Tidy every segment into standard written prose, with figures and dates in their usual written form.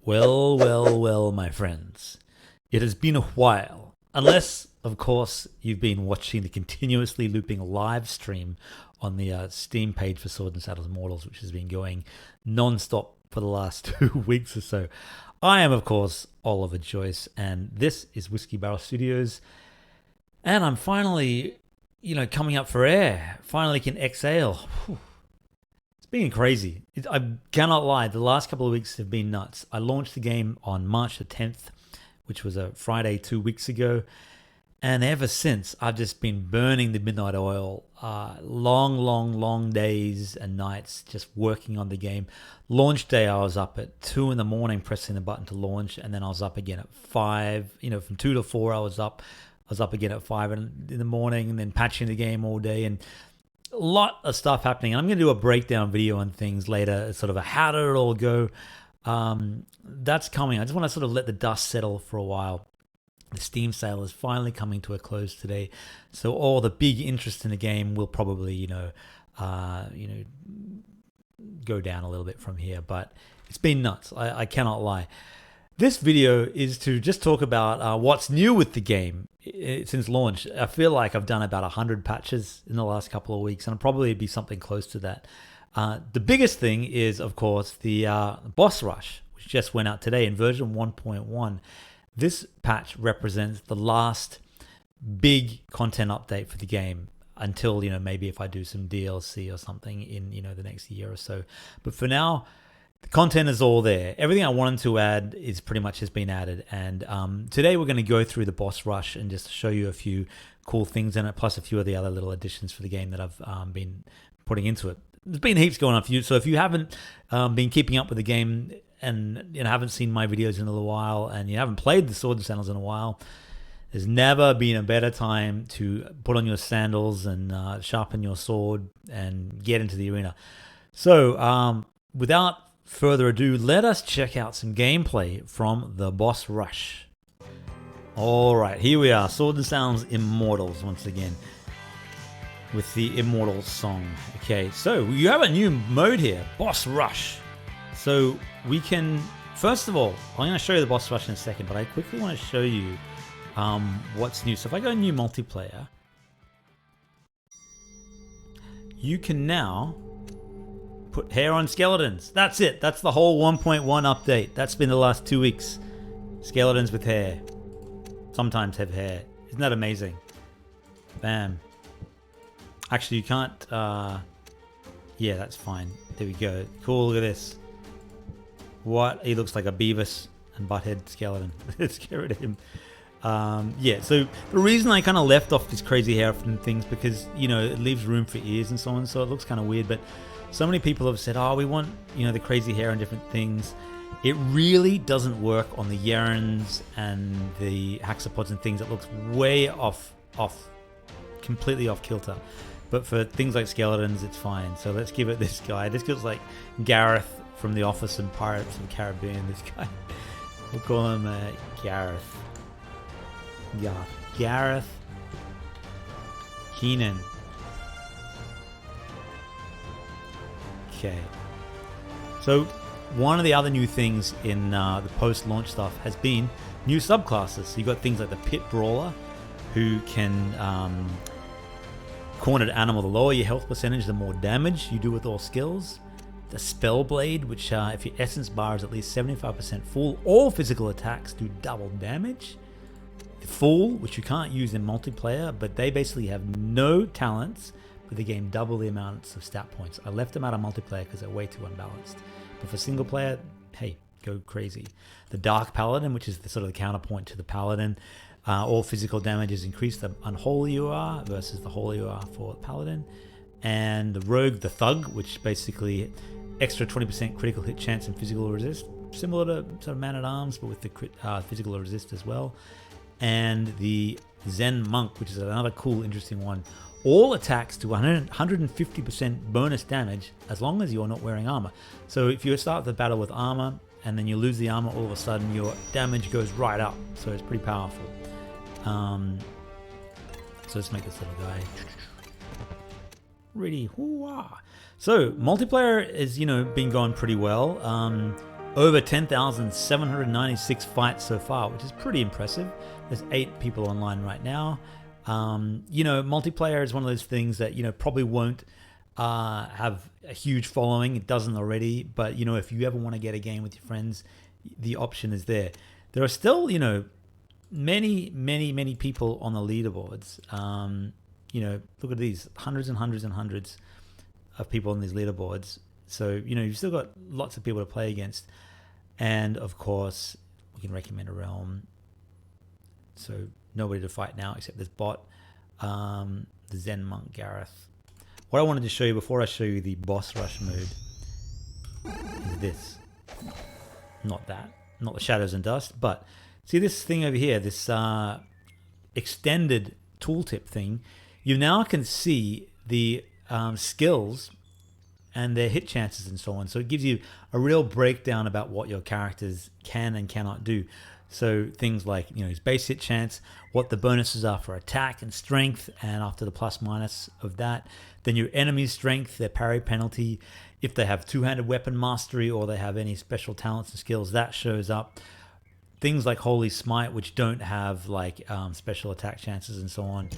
Well, my friends. It has been a while. Unless, of course, you've been watching the continuously looping live stream on the Steam page for Sword and Saddles Immortals, which has been going non-stop for the last 2 weeks or so. I am, of course, Oliver Joyce, and this is Whiskey Barrel Studios. And I'm finally, coming up for air. Finally can exhale. Whew. It's been crazy. I cannot lie. The last couple of weeks have been nuts. I launched the game on March the 10th, which was a Friday 2 weeks ago. And ever since, I've just been burning the midnight oil. Long days and nights just working on the game. Launch day, I was up at 2 in the morning pressing the button to launch. And then I was up again at 5. From 2 to 4, I was up. I was up again at 5 in the morning and then patching the game all day. And a lot of stuff happening. I'm going to do a breakdown video on things later, sort of a how did it all go. That's coming. I just want to sort of let the dust settle for a while. The Steam sale is finally coming to a close today, so all the big interest in the game will probably, go down a little bit from here. But it's been nuts. I cannot lie. This video is to just talk about what's new with the game since launch. I feel like I've done about 100 patches in the last couple of weeks, and it'll probably be something close to that. The biggest thing is, of course, the boss rush, which just went out today in version 1.1. This patch represents the last big content update for the game until, maybe if I do some DLC or something in, the next year or so. But for now, the content is all there. Everything I wanted to add is pretty much has been added. And today we're going to go through the boss rush and just show you a few cool things in it, plus a few of the other little additions for the game that I've been putting into it. There's been heaps going on for you. So if you haven't been keeping up with the game and haven't seen my videos in a little while and you haven't played the Sword and Sandals in a while, there's never been a better time to put on your sandals and sharpen your sword and get into the arena. So without further ado, let us check out some gameplay from the boss rush. All right, here we are, Sword and Sandals Immortals once again with the Immortals song. Okay, so you have a new mode here, boss rush. So we can, first of all, I'm going to show you the boss rush in a second, but I quickly want to show you what's new. So if I go new multiplayer, you can now put hair on skeletons. That's it. That's the whole 1.1 update. That's been the last 2 weeks. Skeletons with hair. Sometimes have hair. Isn't that amazing? Bam. Actually, you can't. Yeah, that's fine. There we go. Cool. Look at this. What? He looks like a Beavis and Butthead skeleton. Let's get rid of him. Yeah, so the reason I kind of left off this crazy hair and things because, it leaves room for ears and so on, so it looks kind of weird. But so many people have said, oh, we want, the crazy hair and different things. It really doesn't work on the Yarans and the Haxapods and things. It looks way off, completely off kilter. But for things like skeletons, it's fine. So let's give it this guy. This looks like Gareth from The Office and Pirates of the Caribbean, this guy. We'll call him Gareth. Yeah, Gareth Keenan. Okay. So one of the other new things in the post-launch stuff has been new subclasses. So you've got things like the Pit Brawler, who can cornered animal. The lower your health percentage, the more damage you do with all skills. The Spellblade, which if your essence bar is at least 75% full, all physical attacks do double damage. The Fool, which you can't use in multiplayer, but they basically have no talents, but they gain double the amounts of stat points. I left them out of multiplayer because they're way too unbalanced. But for single player, hey, go crazy. The Dark Paladin, which is the sort of the counterpoint to the Paladin. All physical damage is increased the unholy you are versus the holy you are for Paladin. And the Rogue, the Thug, which basically extra 20% critical hit chance and physical resist, similar to sort of Man-at-Arms, but with the physical resist as well. And the Zen Monk, which is another cool, interesting one. All attacks do 150% bonus damage as long as you're not wearing armor. So if you start the battle with armor and then you lose the armor, all of a sudden your damage goes right up. So it's pretty powerful. So let's make this little guy really hoo-ah. So multiplayer is, been going pretty well. Over 10,796 fights so far, which is pretty impressive. There's 8 people online right now. You know, multiplayer is one of those things that, you know, probably won't have a huge following. It doesn't already, but, you know, if you ever want to get a game with your friends, the option is there. There are still, you know, many people on the leaderboards. You know, look at these, hundreds and hundreds and hundreds of people on these leaderboards. So, you know, you've still got lots of people to play against. And of course, we can recommend a realm. So nobody to fight now except this bot, the Zen Monk Gareth. What I wanted to show you before I show you the boss rush mode is this. Not that, not the shadows and dust, but see this thing over here, this extended tooltip thing. You now can see the skills and their hit chances and so on. So it gives you a real breakdown about what your characters can and cannot do. So things like, you know, his base hit chance, what the bonuses are for attack and strength, and after the plus minus of that, then your enemy's strength, their parry penalty, if they have two-handed weapon mastery or they have any special talents and skills, that shows up. Things like Holy Smite, which don't have like special attack chances and so on.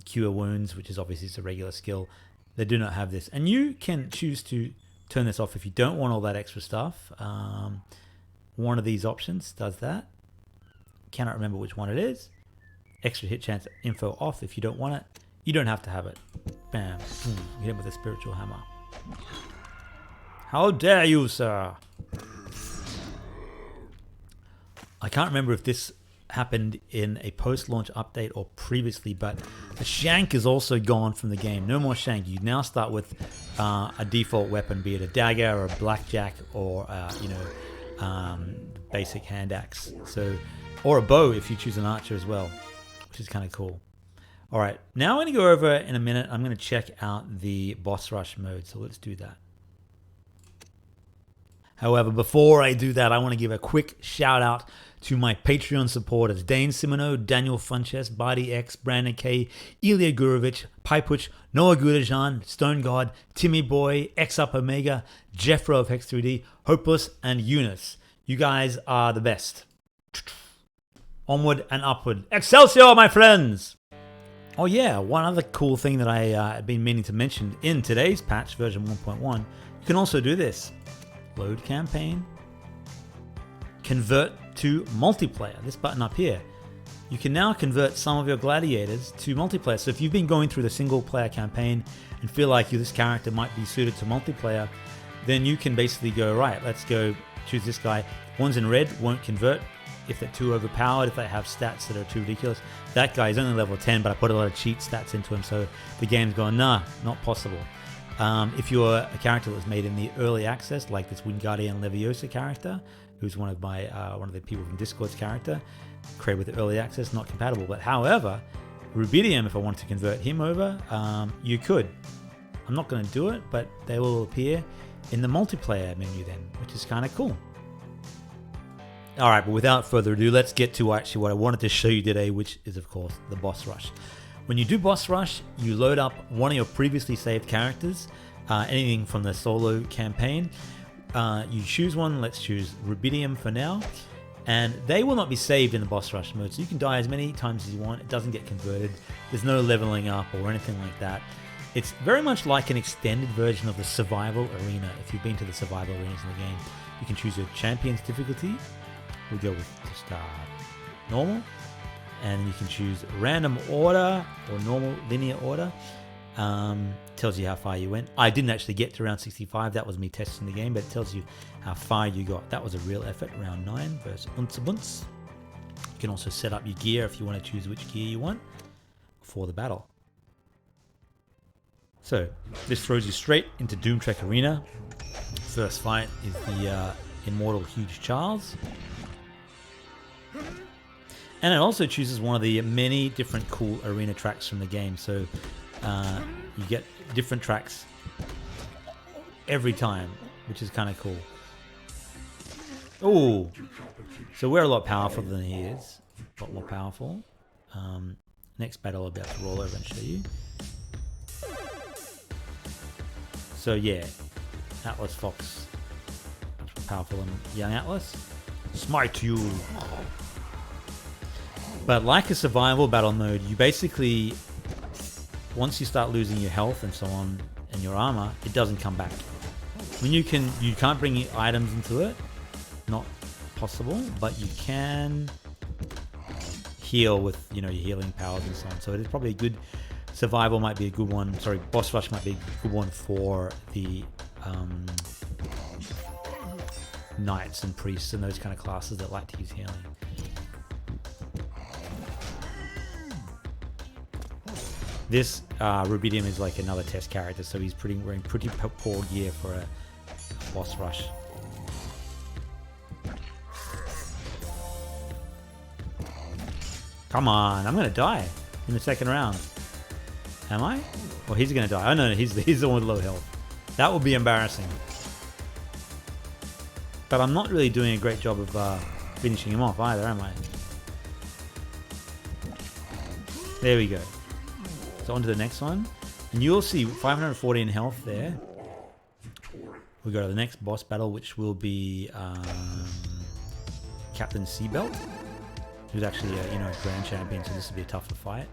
Cure Wounds, which is obviously it's a regular skill. They do not have this. And you can choose to turn this off if you don't want all that extra stuff. One of these options does that. Cannot remember which one it is. Extra hit chance info off if you don't want it. You don't have to have it. Bam. Boom. You hit him with a spiritual hammer. How dare you, sir? I can't remember if this happened in a post-launch update or previously, but the shank is also gone from the game. No more shank. You now start with a default weapon, be it a dagger or a blackjack or you know, basic hand axe. So, or a bow if you choose an archer as well, which is kind of cool. All right, now I'm going to go over in a minute. I'm going to check out the boss rush mode. So let's do that. However, before I do that, I want to give a quick shout out to my Patreon supporters: Dane Simoneau, Daniel Funches, Bardi X, Brandon K, Ilya Gurovich, Pipuch, Noah Gudajan, Stone God, Timmy Boy, X Up Omega, Jeffro of Hex 3D, Hopeless, and Eunice. You guys are the best. Onward and upward. Excelsior, my friends! Oh yeah, one other cool thing that I had been meaning to mention in today's patch, version 1.1, you can also do this. Load campaign. Convert to multiplayer. This button up here. You can now convert some of your gladiators to multiplayer. So if you've been going through the single player campaign and feel like this character might be suited to multiplayer, then you can basically go, right, let's go choose this guy. Ones in red won't convert if they're too overpowered, if they have stats that are too ridiculous. That guy is only level 10, but I put a lot of cheat stats into him, so the game's going, nah, not possible. If you're a character that was made in the early access, like this Wingardium Leviosa character, who's one of the people from Discord's character, created with the early access, not compatible. But however, Rubidium, if I wanted to convert him over, you could. I'm not going to do it, but they will appear in the multiplayer menu then, which is kind of cool. All right, but without further ado, let's get to actually what I wanted to show you today, which is, of course, the boss rush. When you do boss rush, you load up one of your previously saved characters, anything from the solo campaign. You choose one. Let's choose Rubidium for now, and they will not be saved in the boss rush mode, so you can die as many times as you want. It doesn't get converted. There's no leveling up or anything like that. It's very much like an extended version of the survival arena. If you've been to the survival arenas in the game, you can choose your champion's difficulty. We'll go with just normal, and you can choose random order or normal linear order. Tells you how far you went. I didn't actually get to round 65. That was me testing the game, but it tells you how far you got. That was a real effort. Round 9 versus Unzabunz. You can also set up your gear if you want to choose which gear you want for the battle. So this throws you straight into Doomtrek Arena. First fight is the Immortal Huge Charles. And it also chooses one of the many different cool arena tracks from the game. So you get different tracks every time, which is kind of cool. Oh, so we're a lot powerful than he is. A lot more powerful. Next battle I'll be able to roll over and show you. So yeah, Atlas Fox powerful than Young Atlas. Smite you. But like a survival battle mode, you basically, once you start losing your health and so on and your armor, it doesn't come back. I mean, you can't bring items into it, not possible, but you can heal with your healing powers and so on. So it is probably a good survival. Might be a good one. Sorry, boss rush might be a good one for the knights and priests and those kind of classes that like to use healing. This Rubidium is like another test character, so he's wearing pretty poor gear for a boss rush. Come on, I'm gonna die in the second round. Am I? Well, he's gonna die. Oh no, he's the one with low health. That would be embarrassing. But I'm not really doing a great job of finishing him off either, am I? There we go. So on to the next one. And you'll see 514 health there. We go to the next boss battle, which will be Captain Seabelt, who's actually a grand champion, so this will be a tougher fight.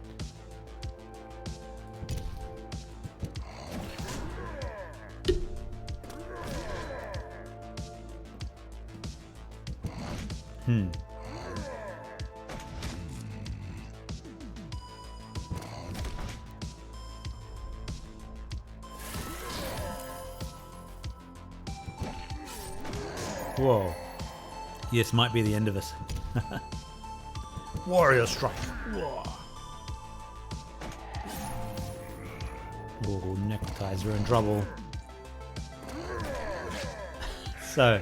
Whoa. This might be the end of us. Warrior strike. Whoa. Oh, neckties are in trouble. So,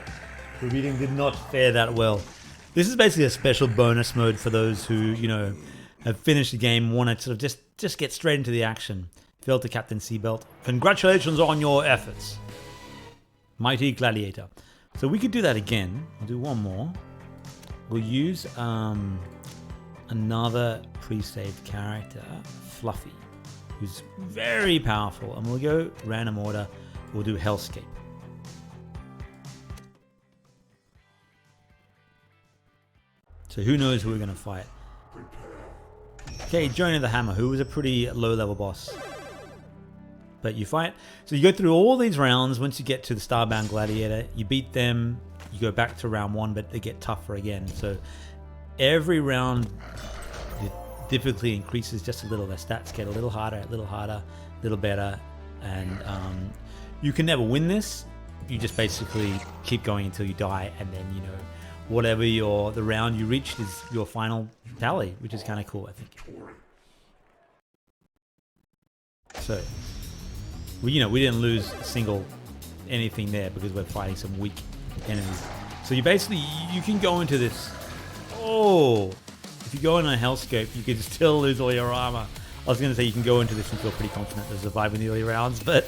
Rubidium did not fare that well. This is basically a special bonus mode for those who, have finished the game, want to sort of just get straight into the action. Fell to Captain Seabelt. Congratulations on your efforts, mighty gladiator. So we could do that again. We'll do one more. We'll use another pre-saved character, Fluffy, who's very powerful. And we'll go random order. We'll do Hellscape. So who knows who we're going to fight. Okay, Jonah the Hammer, who was a pretty low-level boss. But you fight. So you go through all these rounds. Once you get to the Starbound Gladiator, you beat them. You go back to round one, but they get tougher again. So every round, the difficulty increases just a little. Their stats get a little harder, a little better. And you can never win this. You just basically keep going until you die. And then, whatever the round you reached is your final tally, which is kind of cool, I think. So, we didn't lose a single anything there because we're fighting some weak enemies. So you can go into this. Oh, if you go in a Hellscape, you can still lose all your armor. I was going to say you can go into this and feel pretty confident of surviving the early rounds, but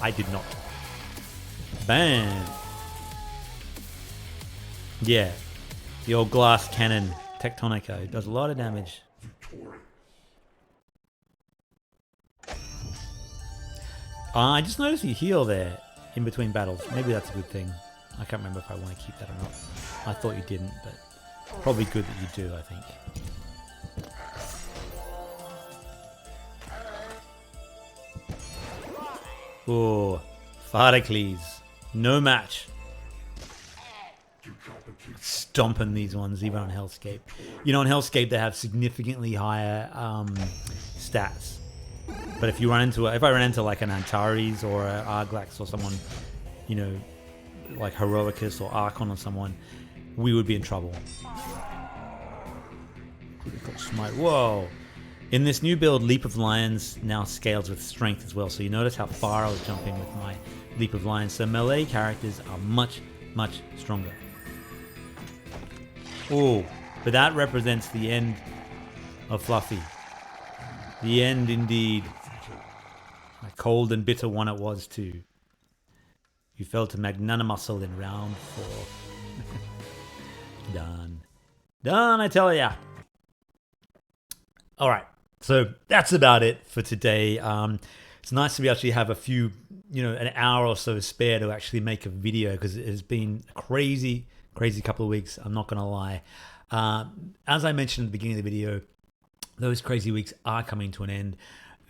I did not. Bam. Yeah, the old glass cannon, Tectonica. It does a lot of damage. I just noticed you heal there in between battles. Maybe that's a good thing. I can't remember if I want to keep that or not. I thought you didn't, but probably good that you do, I think. Oh, Faracles. No match. Stomping these ones, even on Hellscape. On Hellscape, they have significantly higher stats. But if I run into like an Antares or an Arglax or someone, like Heroicus or Archon or someone, we would be in trouble. Critical smite. Whoa. In this new build, Leap of Lions now scales with strength as well. So you notice how far I was jumping with my Leap of Lions. So melee characters are much, much stronger. Oh, but that represents the end of Fluffy. The end indeed. A cold and bitter one it was too. You fell to Magnanimuscle in round 4. Done. Done, I tell ya. Alright, so that's about it for today. It's nice to actually have a few an hour or so spare to actually make a video, because it has been a crazy couple of weeks. I'm not going to lie. As I mentioned at the beginning of the video, those crazy weeks are coming to an end.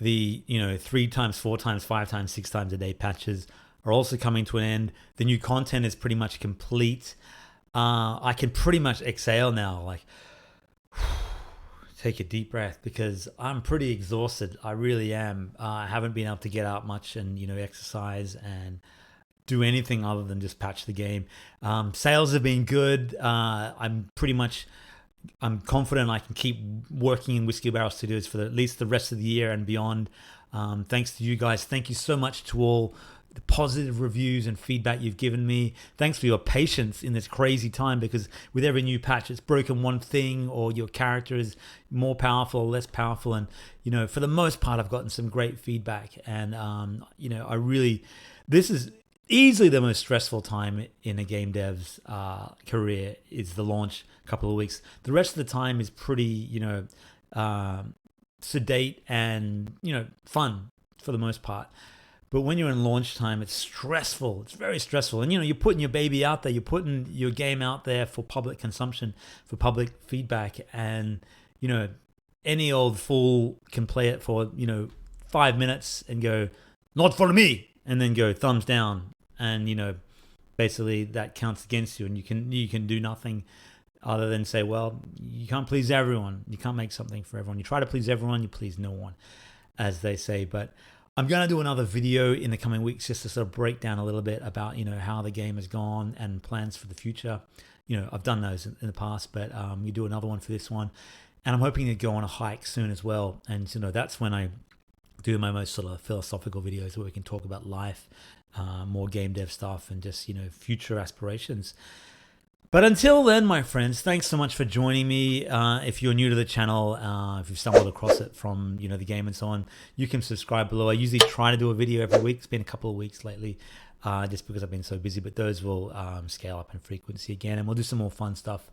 The 3 times, 4 times, 5 times, 6 times a day patches are also coming to an end. The new content is pretty much complete. I can pretty much exhale now, like take a deep breath, because I'm pretty exhausted. I really am. I haven't been able to get out much and exercise and do anything other than just patch the game. Sales have been good. I'm confident I can keep working in Whiskey Barrel Studios for at least the rest of the year and beyond. Thanks to you guys. Thank you so much to all the positive reviews and feedback you've given me. Thanks for your patience in this crazy time, because with every new patch, it's broken one thing, or your character is more powerful or less powerful. And, for the most part, I've gotten some great feedback. And, this is easily the most stressful time in a game dev's career, is the launch couple of weeks. The rest of the time is pretty, sedate and, fun for the most part. But when you're in launch time, it's stressful. It's very stressful. And, you're putting your baby out there. You're putting your game out there for public consumption, for public feedback. And, any old fool can play it for, 5 minutes and go, not for me, and then go thumbs down. And, basically that counts against you. And you can do nothing other than say, well, you can't please everyone. You can't make something for everyone. You try to please everyone, you please no one, as they say. But I'm going to do another video in the coming weeks just to sort of break down a little bit about, how the game has gone and plans for the future. I've done those in the past, but we do another one for this one. And I'm hoping to go on a hike soon as well. And, that's when I do my most sort of philosophical videos where we can talk about life, more game dev stuff, and just, future aspirations. But until then, my friends, thanks so much for joining me. If you're new to the channel, if you've stumbled across it from, the game and so on, you can subscribe below. I usually try to do a video every week. It's been a couple of weeks lately, just because I've been so busy, but those will scale up in frequency again, and we'll do some more fun stuff.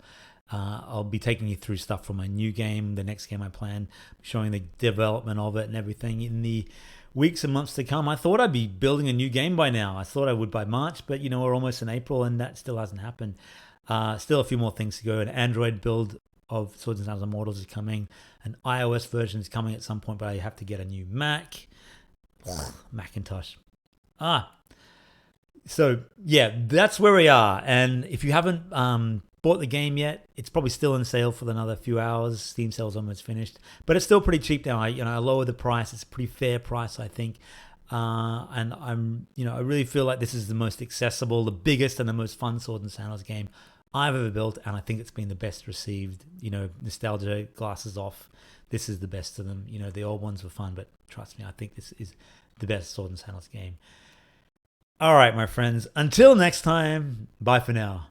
I'll be taking you through stuff from my new game, the next game I plan, showing the development of it and everything in the weeks and months to come. I thought I'd be building a new game by now. I thought I would by March, but, we're almost in April, and that still hasn't happened. Still a few more things to go. An Android build of Swords and Sandals Immortals is coming. An iOS version is coming at some point, but I have to get a new Mac. Macintosh. So yeah, that's where we are. And if you haven't bought the game yet, it's probably still on sale for another few hours. Steam sale's almost finished, but it's still pretty cheap now. I lowered the price. It's a pretty fair price, I think. And I'm, I really feel like this is the most accessible, the biggest and the most fun Swords and Sandals game I've ever built. And I think it's been the best received, nostalgia glasses off. This is the best of them. The old ones were fun, but trust me, I think this is the best Swords and Sandals game. All right, my friends, until next time, bye for now.